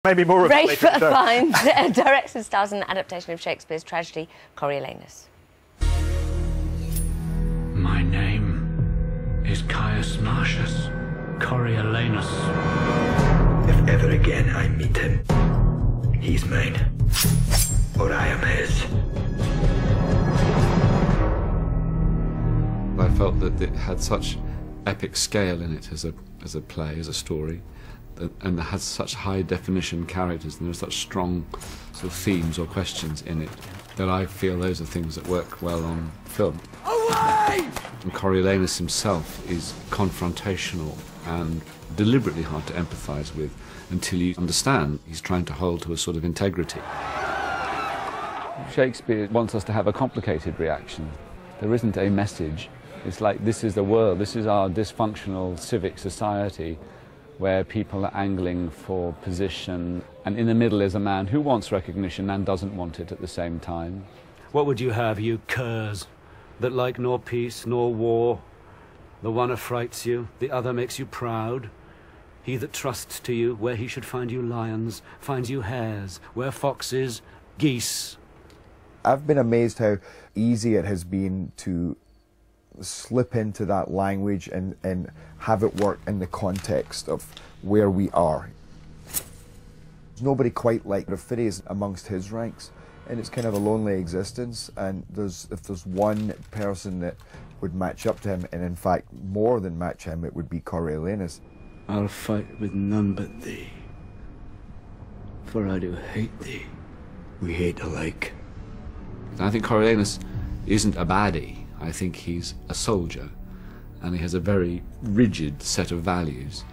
Maybe more of Rafe Fiennes directs and stars in an adaptation of Shakespeare's tragedy Coriolanus. My name is Caius Marcius Coriolanus. If ever again I meet him, he's mine, or I am his. I felt that it had such epic scale in it as a play, as a story, and it had such high-definition characters, and there were such strong sort of themes or questions in it, that I feel those are things that work well on film. Away! And Coriolanus himself is confrontational and deliberately hard to empathise with until you understand he's trying to hold to a sort of integrity. Shakespeare wants us to have a complicated reaction. There isn't a message. It's like, this is the world, this is our dysfunctional civic society where people are angling for position, and in the middle is a man who wants recognition and doesn't want it at the same time. What would you have, you curs, that like nor peace nor war? The one affrights you, the other makes you proud. He that trusts to you, where he should find you lions, finds you hares, where foxes, geese. I've been amazed how easy it has been to slip into that language and have it work in the context of where we are. There's nobody quite like Fiennes amongst his ranks, and it's kind of a lonely existence, and if there's one person that would match up to him, and in fact more than match him, it would be Coriolanus. I'll fight with none but thee, for I do hate thee. We hate alike. I think Coriolanus isn't a baddie. I think he's a soldier, and he has a very rigid set of values.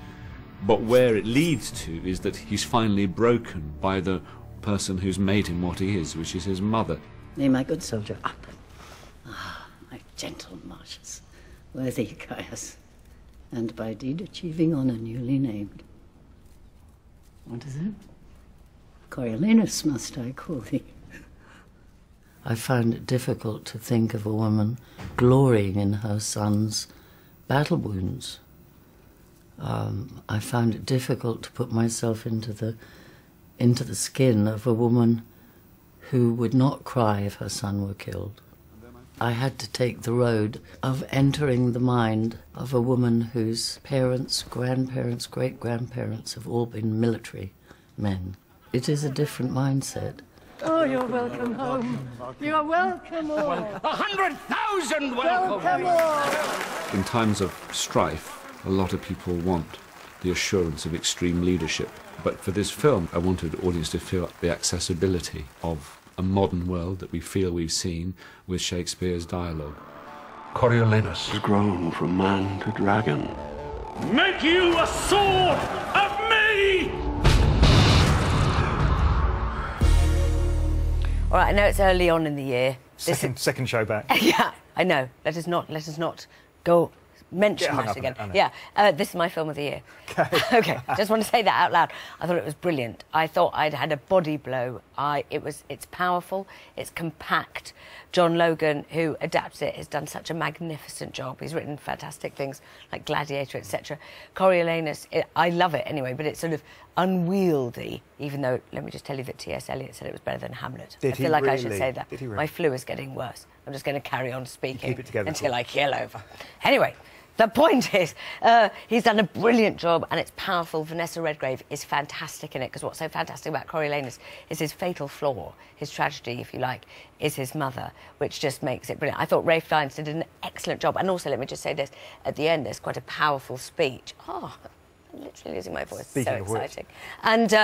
But where it leads to is that he's finally broken by the person who's made him what he is, which is his mother. Nay, my good soldier, up. Ah, my gentle Marcius, worthy Caius, and by deed achieving honour newly named. What is it? Coriolanus must I call thee. I found it difficult to think of a woman glorying in her son's battle wounds. I found it difficult to put myself into the skin of a woman who would not cry if her son were killed. I had to take the road of entering the mind of a woman whose parents, grandparents, great-grandparents have all been military men. It is a different mindset. Oh, you're welcome home. You're welcome all. 100,000 welcome! Welcome all. In times of strife, a lot of people want the assurance of extreme leadership. But for this film, I wanted the audience to feel the accessibility of a modern world that we feel we've seen with Shakespeare's dialogue. Coriolanus has grown from man to dragon. Make you a sword of me! All right, I know it's early on in the year. Second show back. Yeah, I know. Let us not go mention that again. Yeah, this is my film of the year. Okay, just want to say that out loud. I thought it was brilliant. I thought I'd had a body blow. It's powerful, it's compact. John Logan, who adapts it, has done such a magnificent job. He's written fantastic things like Gladiator, etc. Coriolanus, I love it anyway, but it's sort of unwieldy, even though, let me just tell you that T.S. Eliot said it was better than Hamlet. I feel like I should say that. Did he really? My flu is getting worse. I'm just going to carry on speaking keep it together until I keel over. Anyway, the point is, he's done a brilliant job, and it's powerful. Vanessa Redgrave is fantastic in it, because what's so fantastic about Coriolanus is his fatal flaw, his tragedy, if you like, is his mother, which just makes it brilliant. I thought Rafe Fiennes did an excellent job, and also, let me just say this, at the end, there's quite a powerful speech. Oh, I'm literally losing my voice. Speaking so exciting. And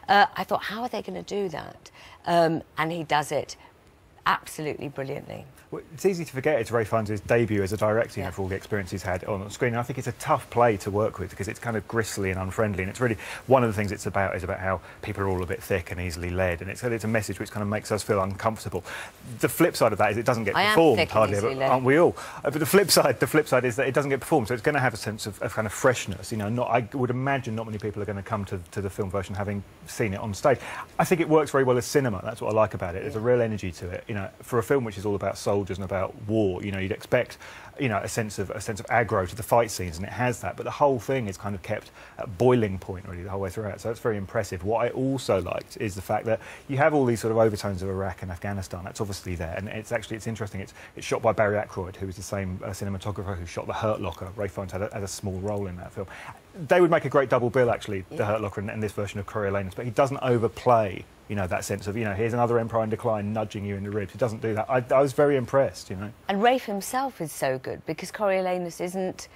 I thought, how are they going to do that? And he does it absolutely brilliantly. Well, it's easy to forget it's Rafe Fiennes' debut as a director, for all the experience he's had on screen. And I think it's a tough play to work with because it's kind of gristly and unfriendly, and it's really one of the things it's about is about how people are all a bit thick and easily led, and it's a message which kind of makes us feel uncomfortable. The flip side of that is it doesn't get performed hardly ever, aren't we all? But the flip side is that it doesn't get performed, so it's going to have a sense of kind of freshness. You know, I would imagine not many people are going to come to the film version having seen it on stage. I think it works very well as cinema. That's what I like about it. There's a real energy to it. You know, for a film which is all about soldiers and about war, you know, you'd expect you know, a sense of aggro to the fight scenes, and it has that. But the whole thing is kind of kept at boiling point really the whole way throughout. So it's very impressive. What I also liked is the fact that you have all these sort of overtones of Iraq and Afghanistan. That's obviously there, and it's interesting. It's shot by Barry Ackroyd, who is the same cinematographer who shot The Hurt Locker. Ray Fiennes had a small role in that film. They would make a great double bill, actually, The Hurt Locker and this version of Coriolanus, but he doesn't overplay, you know, that sense of, you know, here's another empire in decline nudging you in the ribs. He doesn't do that. I was very impressed, you know. And Rafe himself is so good, because Coriolanus isn't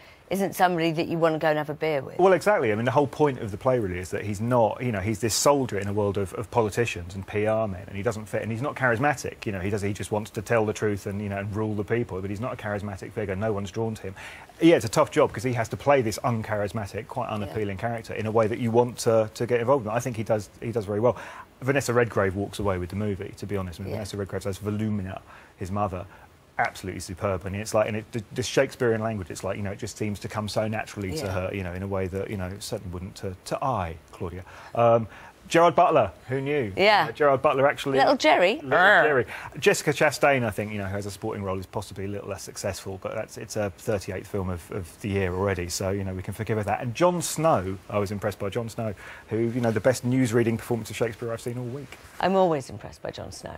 somebody that you want to go and have a beer with. Well, exactly. I mean, the whole point of the play really is that he's not, you know, he's this soldier in a world of politicians and PR men, and he doesn't fit, and he's not charismatic. You know, he just wants to tell the truth and, you know, and rule the people, but he's not a charismatic figure. No one's drawn to him. Yeah, it's a tough job because he has to play this uncharismatic, quite unappealing character in a way that you want to get involved in. I think he does very well. Vanessa Redgrave walks away with the movie, to be honest. I mean, Vanessa Redgrave as Volumina, his mother, absolutely superb, and it's like, and the Shakespearean language, it's like, you know, it just seems to come so naturally to her, you know, in a way that, you know, it certainly wouldn't to I, Claudia. Gerard Butler, who knew? Yeah. Gerard Butler actually. Little Jerry. Little Jerry. Jessica Chastain, I think, you know, who has a supporting role, is possibly a little less successful, but it's a 38th film of the year already, so, you know, we can forgive her that. And Jon Snow, I was impressed by Jon Snow, who, you know, the best newsreading performance of Shakespeare I've seen all week. I'm always impressed by Jon Snow.